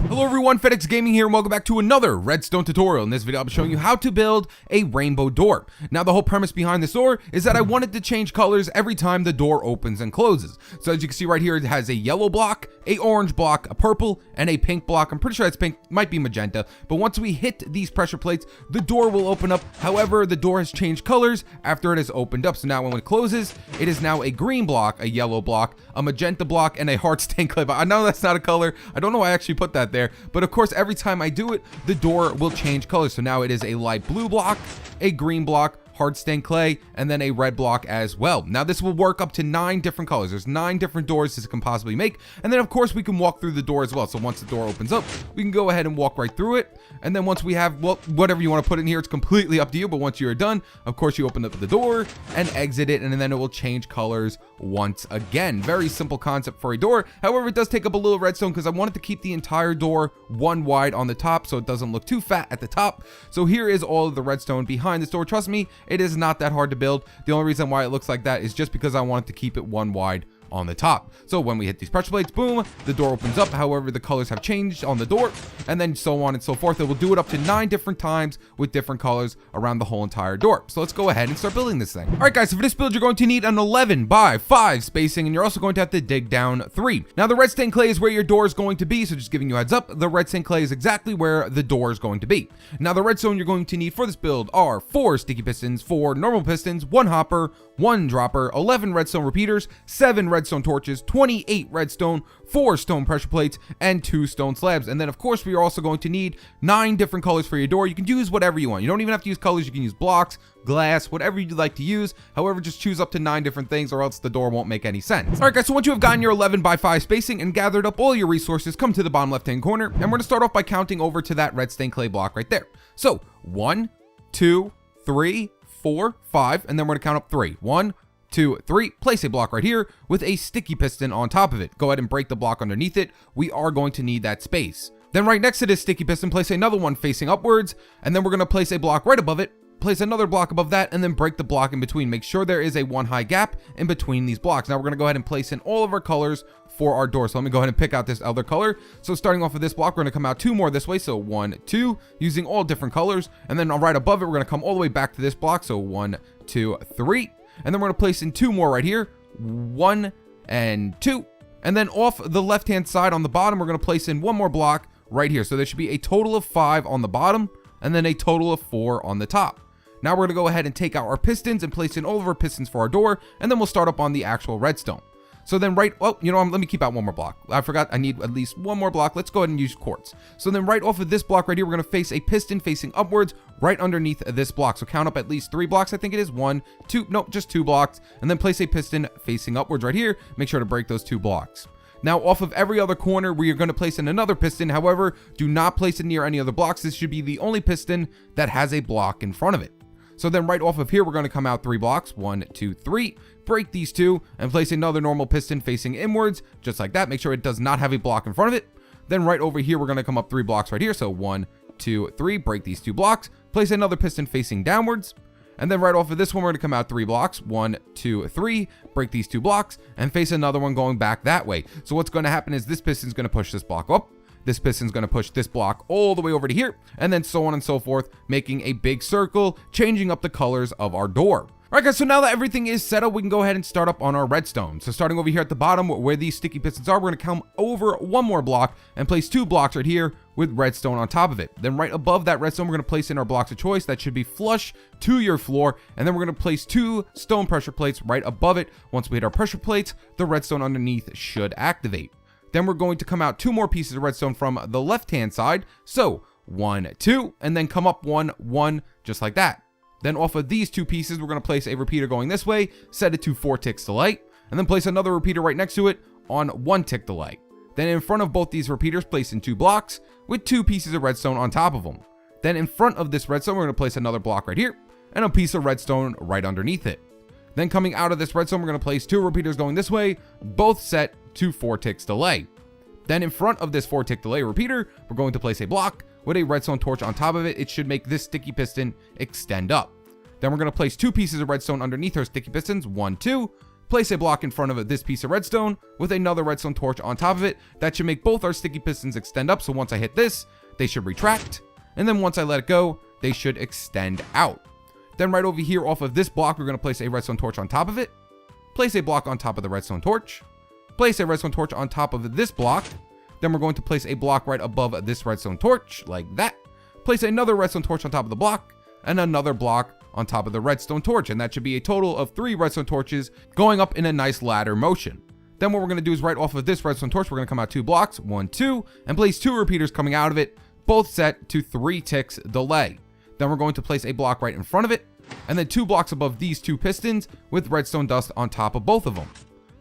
Hello everyone, FedEx Gaming here, and welcome back to another Redstone tutorial. In this video, I'll be showing you how to build a rainbow door. Now, the whole premise behind this door is that I wanted to change colors every time the door opens and closes. So as you can see right here, it has a yellow block, a orange block, a purple, and a pink block. I'm pretty sure it's pink, might be magenta. But once we hit these pressure plates, the door will open up. However, the door has changed colors after it has opened up. So now when it closes, it is now a green block, a yellow block, a magenta block, and a heart stain clip. I know that's not a color. I don't know why I actually put that there. But of course, every time I do it, the door will change colors. So now it is a light blue block, a green block, hard stained clay, and then a red block as well. Now this will work up to 9 different colors. There's 9 different doors this can possibly make. And then of course we can walk through the door as well. So once the door opens up, we can go ahead and walk right through it. And then once we have, well, whatever you want to put in here, it's completely up to you. But once you're done, of course you open up the door and exit it, and then it will change colors once again. Very simple concept for a door. However, it does take up a little redstone because I wanted to keep the entire door one wide on the top so it doesn't look too fat at the top. So here is all of the redstone behind this door. Trust me, it is not that hard to build. The only reason why it looks like that is just because I wanted to keep it one wide on the top. So when we hit these pressure plates, boom, the door opens up. However, the colors have changed on the door, and then so on and so forth. It will do it up to 9 different times with different colors around the whole entire door. So let's go ahead and start building this thing. All right, guys, so for this build, you're going to need an 11 by 5 spacing, and you're also going to have to dig down 3. Now, the red stained clay is where your door is going to be, so just giving you a heads up, the red stained clay is exactly where the door is going to be. Now, the redstone you're going to need for this build are 4 sticky pistons, 4 normal pistons, 1 hopper, 1 dropper, 11 redstone repeaters, 7 redstone torches, 28 redstone, 4 stone pressure plates, and 2 stone slabs. And then of course we are also going to need 9 different colors for your door. You can use whatever you want. You don't even have to use colors. You can use blocks, glass, whatever you'd like to use. However, just choose up to 9 different things or else the door won't make any sense. All right, guys, so once you have gotten your 11 by 5 spacing and gathered up all your resources, come to the bottom left hand corner, and we're going to start off by counting over to that red stained clay block right there. So 1, 2, 3, 4, 5, and then we're going to count up 3. 1, 2, 3, place a block right here with a sticky piston on top of it. Go ahead and break the block underneath it. We are going to need that space. Then right next to this sticky piston, place another one facing upwards, and then we're going to place a block right above it, place another block above that, and then break the block in between. Make sure there is a 1 high gap in between these blocks. Now we're going to go ahead and place in all of our colors for our door. So let me go ahead and pick out this other color. So starting off of this block, we're going to come out 2 more this way. So 1, 2, using all different colors. And then right above it, we're going to come all the way back to this block. So 1, 2, 3. And then we're going to place in 2 more right here, 1 and 2. And then off the left hand side on the bottom, we're going to place in 1 more block right here. So there should be a total of 5 on the bottom and then a total of 4 on the top. Now we're going to go ahead and take out our pistons and place in all of our pistons for our door, and then we'll start up on the actual redstone. So then let me keep out 1 more block. I forgot I need at least 1 more block. Let's go ahead and use quartz. So then right off of this block right here, we're going to face a piston facing upwards right underneath this block. So count up at least 3 blocks, I think it is. 1, 2, no, just 2 blocks. And then place a piston facing upwards right here. Make sure to break those 2 blocks. Now off of every other corner, we are going to place in another piston. However, do not place it near any other blocks. This should be the only piston that has a block in front of it. So then right off of here, we're going to come out 3 blocks, 1, 2, 3, break these 2 and place another normal piston facing inwards, just like that. Make sure it does not have a block in front of it. Then right over here, we're going to come up 3 blocks right here. So 1, 2, 3, break these 2 blocks, place another piston facing downwards. And then right off of this one, we're going to come out 3 blocks, 1, 2, 3, break these 2 blocks and face another one going back that way. So what's going to happen is this piston is going to push this block up. This piston's going to push this block all the way over to here, and then so on and so forth, making a big circle, changing up the colors of our door. All right, guys, so now that everything is set up, we can go ahead and start up on our redstone. So starting over here at the bottom where these sticky pistons are, we're going to come over 1 more block and place 2 blocks right here with redstone on top of it. Then right above that redstone, we're going to place in our blocks of choice that should be flush to your floor, and then we're going to place 2 stone pressure plates right above it. Once we hit our pressure plates, the redstone underneath should activate. Then we're going to come out 2 more pieces of redstone from the left-hand side. So 1, 2, and then come up 1, 1, just like that. Then off of these 2 pieces, we're going to place a repeater going this way, set it to 4 ticks delay, and then place another repeater right next to it on 1 tick delay. Then in front of both these repeaters, place in 2 blocks with 2 pieces of redstone on top of them. Then in front of this redstone, we're going to place another block right here and a piece of redstone right underneath it. Then coming out of this redstone, we're going to place 2 repeaters going this way, both set to 4 ticks delay. Then in front of this 4 tick delay repeater, we're going to place a block with a redstone torch on top of it. It should make this sticky piston extend up. Then we're going to place 2 pieces of redstone underneath our sticky pistons, 1, 2, place a block in front of this piece of redstone with another redstone torch on top of it. That should make both our sticky pistons extend up. So once I hit this, they should retract. And then once I let it go, they should extend out. Then right over here off of this block, we're going to place a redstone torch on top of it. Place a block on top of the redstone torch. Place a redstone torch on top of this block. Then we're going to place a block right above this redstone torch, like that. Place another redstone torch on top of the block, and another block on top of the redstone torch. And that should be a total of 3 redstone torches going up in a nice ladder motion. Then what we're going to do is right off of this redstone torch, we're going to come out 2 blocks, 1, 2, and place 2 repeaters coming out of it, both set to 3 ticks delay. Then we're going to place a block right in front of it, and then 2 blocks above these 2 pistons with redstone dust on top of both of them.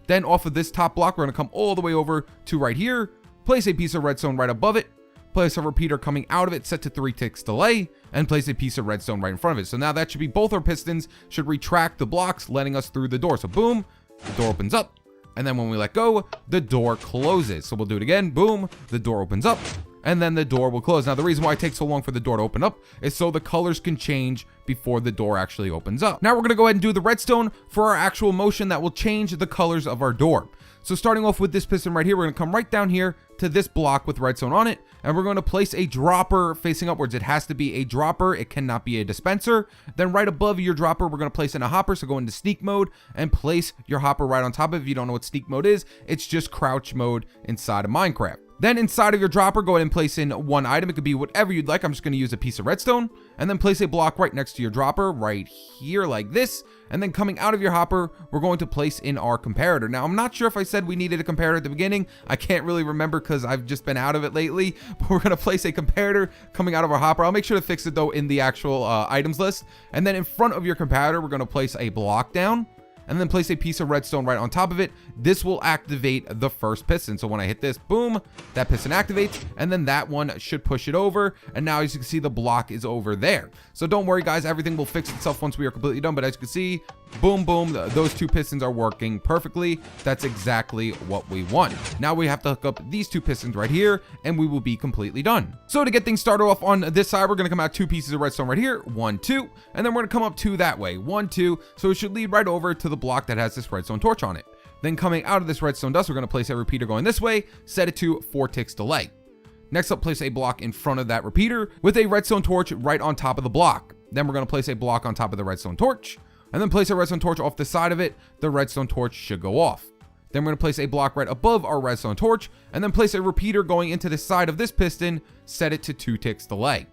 Then off of this top block, we're going to come all the way over to right here, place a piece of redstone right above it, place a repeater coming out of it set to 3 ticks delay, and place a piece of redstone right in front of it. So now that should be both our pistons should retract the blocks, letting us through the door. So boom, the door opens up, and then when we let go, the door closes. So we'll do it again, boom, the door opens up, and then the door will close. Now the reason why it takes so long for the door to open up is so the colors can change before the door actually opens up. Now we're going to go ahead and do the redstone for our actual motion that will change the colors of our door. So starting off with this piston right here, we're going to come right down here to this block with redstone on it, and we're going to place a dropper facing upwards. It has to be a dropper, it cannot be a dispenser. Then right above your dropper, we're going to place in a hopper, so go into sneak mode and place your hopper right on top of it. If you don't know what sneak mode is, it's just crouch mode inside of Minecraft. Then inside of your dropper, go ahead and place in one item. It could be whatever you'd like. I'm just going to use a piece of redstone, and then place a block right next to your dropper right here like this. And then coming out of your hopper, we're going to place in our comparator. Now, I'm not sure if I said we needed a comparator at the beginning. I can't really remember because I've just been out of it lately. But we're going to place a comparator coming out of our hopper. I'll make sure to fix it, though, in the actual items list. And then in front of your comparator, we're going to place a block down, and then place a piece of redstone right on top of it. This will activate the first piston. So when I hit this, boom, that piston activates, and then that one should push it over. And now as you can see, the block is over there. So don't worry guys, everything will fix itself once we are completely done. But as you can see, boom, boom, those 2 pistons are working perfectly. That's exactly what we want. Now we have to hook up these 2 pistons right here, and we will be completely done. So to get things started off on this side, we're gonna come out 2 pieces of redstone right here, 1, 2, and then we're gonna come up 2 that way, 1, 2. So it should lead right over to the block that has this redstone torch on it. Then coming out of this redstone dust, we're gonna place a repeater going this way, set it to 4 ticks delay. Next up, place a block in front of that repeater with a redstone torch right on top of the block. Then we're gonna place a block on top of the redstone torch, and then place a redstone torch off the side of it. The redstone torch should go off. Then we're going to place a block right above our redstone torch, and then place a repeater going into the side of this piston, set it to 2 ticks delay.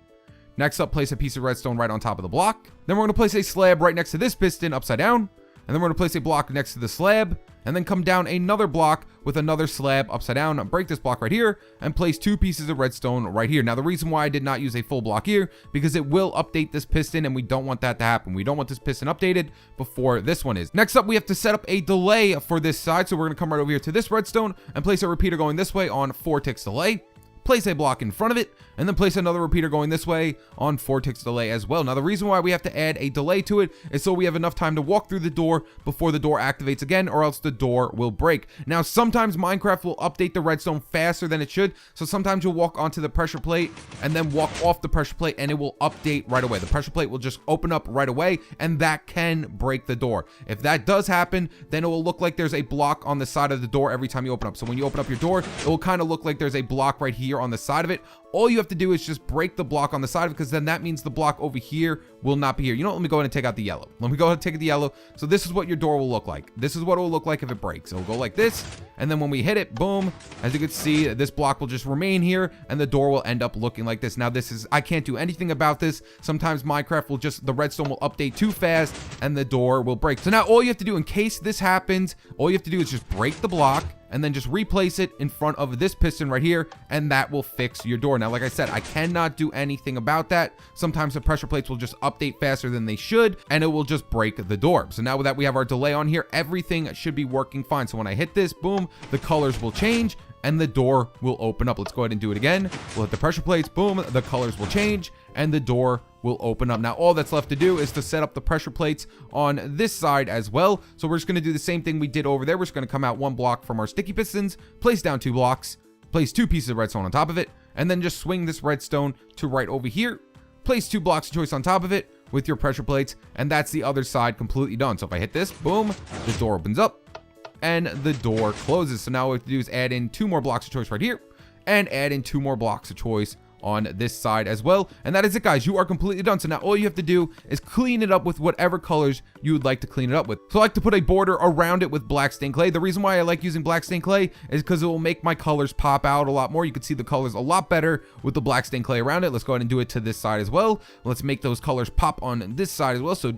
Next up, place a piece of redstone right on top of the block. Then we're going to place a slab right next to this piston upside down, and then we're going to place a block next to the slab, and then come down another block with another slab upside down, break this block right here, and place 2 pieces of redstone right here. Now the reason why I did not use a full block here, because it will update this piston, and we don't want that to happen. We don't want this piston updated before this one is. Next up, we have to set up a delay for this side, so we're going to come right over here to this redstone and place a repeater going this way on 4 ticks delay. Place a block in front of it, and then place another repeater going this way on 4 ticks delay as well. Now the reason why we have to add a delay to it is so we have enough time to walk through the door before the door activates again, or else the door will break. Now sometimes Minecraft will update the redstone faster than it should, so sometimes you'll walk onto the pressure plate and then walk off the pressure plate and it will update right away. The pressure plate will just open up right away, and that can break the door. If that does happen, then it will look like there's a block on the side of the door every time you open up. So when you open up your door, it will kind of look like there's a block right here on the side of it. All you have to do is just break the block on the side of it, because then that means the block over here will not be here. You know what? Let me go ahead and take out the yellow. Let me go ahead and take out the yellow. So this is what your door will look like. This is what it will look like if it breaks. It will go like this, and then when we hit it, boom, as you can see, this block will just remain here, and the door will end up looking like this. Now this is, I can't do anything about this. Sometimes Minecraft will just, the redstone will update too fast, and the door will break. So now all you have to do in case this happens, all you have to do is just break the block, and then just replace it in front of this piston right here, and that will fix your door. Now, like I said, I cannot do anything about that. Sometimes the pressure plates will just update faster than they should, and it will just break the door. So now that we have our delay on here, everything should be working fine. So when I hit this, boom, the colors will change, and the door will open up. Let's go ahead and do it again. We'll hit the pressure plates, boom, the colors will change, and the door will open up. Now all that's left to do is to set up the pressure plates on this side as well. So we're just going to do the same thing we did over there. We're just going to come out 1 block from our sticky pistons, place down 2 blocks, place 2 pieces of redstone on top of it, and then just swing this redstone to right over here, place 2 blocks of choice on top of it with your pressure plates, and that's the other side completely done. So if I hit this, boom, the door opens up, and the door closes. So now what we have to do is add in 2 more blocks of choice right here, and add in 2 more blocks of choice on this side as well. And that is it, guys. You are completely done. So now all you have to do is clean it up with whatever colors you would like to clean it up with. So I like to put a border around it with black stained clay. The reason why I like using black stained clay is because it will make my colors pop out a lot more. You can see the colors a lot better with the black stained clay around it. Let's go ahead and do it to this side as well. Let's make those colors pop on this side as well. So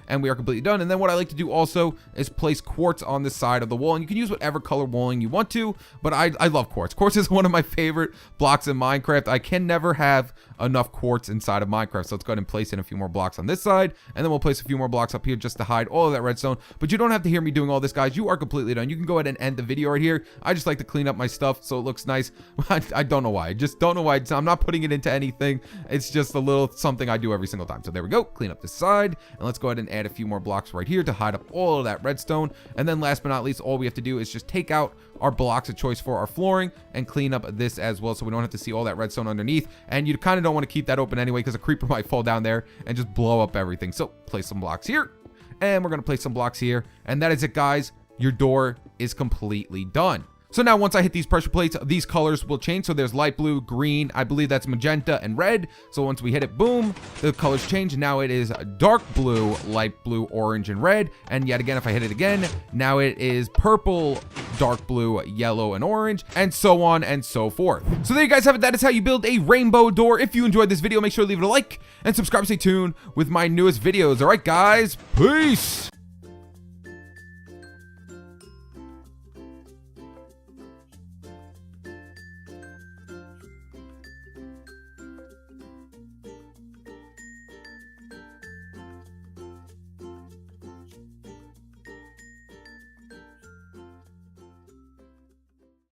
and we are completely done. And then what I like to do also is place quartz on the side of the wall, and you can use whatever color walling you want to, but I love quartz. Quartz is one of my favorite blocks in Minecraft. I can never have enough quartz inside of Minecraft. So let's go ahead and place in a few more blocks on this side, and then we'll place a few more blocks up here just to hide all of that redstone. But you don't have to hear me doing all this, guys. You are completely done. You can go ahead and end the video right here. I just like to clean up my stuff so it looks nice. I don't know why. I just don't know why. I'm not putting it into anything. It's just a little something I do every single time. So there we go. Clean up this side, and let's go ahead and add a few more blocks right here to hide up all of that redstone. And then last but not least, all we have to do is just take out our blocks of choice for our flooring and clean up this as well, so we don't have to see all that redstone underneath. And you kind of don't want to keep that open anyway, because a creeper might fall down there and just blow up everything. So place some blocks here, and we're going to place some blocks here, and that is it, guys. Your door is completely done. So now once I hit these pressure plates, these colors will change. So there's light blue, green, I believe that's magenta, and red. So once we hit it, boom, the colors change. Now it is dark blue, light blue, orange, and red. And yet again, if I hit it again, now it is purple, dark blue, yellow, and orange, and so on and so forth. So there you guys have it. That is how you build a rainbow door. If you enjoyed this video, make sure to leave it a like and subscribe. Stay tuned with my newest videos. All right, guys, peace.